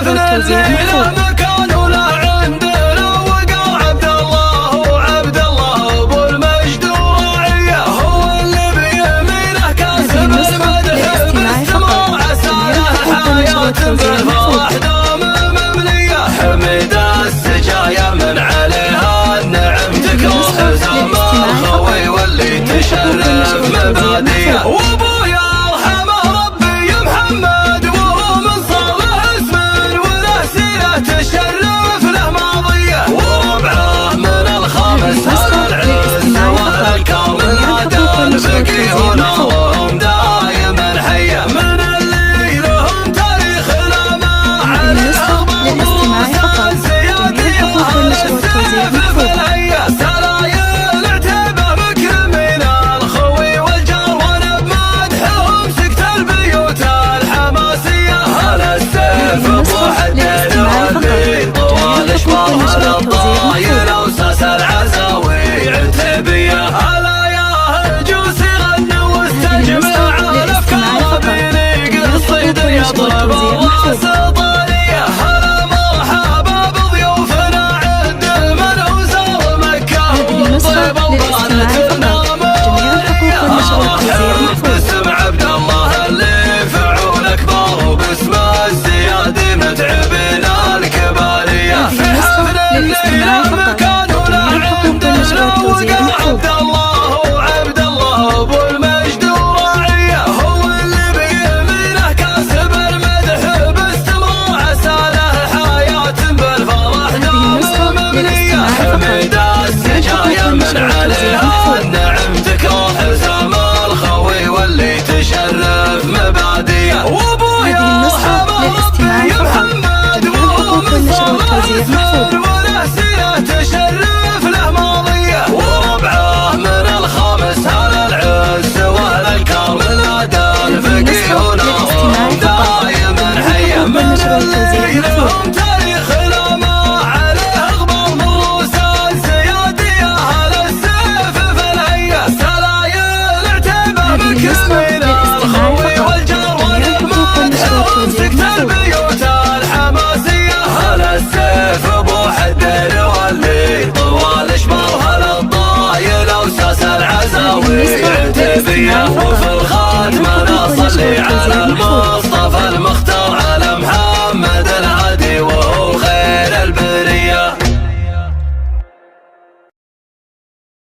حفل الليلة مكان ولا عندنا وقع عبد الله ابو المجد وراعيه هو اللي بيمينه كاسب المدح باستماع ساله حياة بالفرح دام ممليه حمد السجايا من عليها النعم تكره زم الخوي واللي تشرف مباديه وابويا ارحمه ربي محمد وهو من صالح اسم وله سيره تشرف له ماضيه وربعه من الخامس على العز واهل الكرم نادى الفقيهون وهم دايما حيه من اللي لهم تاريخ لا ما على الاخبار موسى زياديه على السيف في الهيه سرايا العتبه مكرمين الخوي والجار وانا بمدحهم سكت البيوت الحماسيه على السيف ابو حدين واللي طوال اشبارها للطايل وساس العزاوي عتبيه هلا يا هجوسي غنوا واستجمع الافكار بيني قصيد يطلب الراس طريه هلا مرحبا بضيوفنا عند من هو زار مكه وطيب وطانتنا مريه ارحب باسم عبد الله اللي فعول اكبر وباسم الزيادي متعبين الكباريه في حفل الليله مكان ولا عندنا وقع عبد الله ابو المجد وراعيه هو اللي بيمينه كاسب المدح باستماع ساله حياة بالفرح دام ممليه حمد السجايا من عليها النعم تكره زم الخوي واللي تشرف مباديه وابويا ارحمه ربي محمد وهو من صالح وله سيره تشرف له ماضيه وربعه من الخامس على العز واهل الكرم نادى الفقيهون وهم دايما حيه من اللي لهم تاريخ لا ما عليه اخبار موسى زياديه على السيف في الهيه سرايا العتبه مكرمين الخوي والجار وانا بمدحهم سكت البيوت الحماسيه على السيف ابو حدين واللي طوال اشبارها للطايل وساس العزاوي عتبيه وفي الخاتمه نصلي على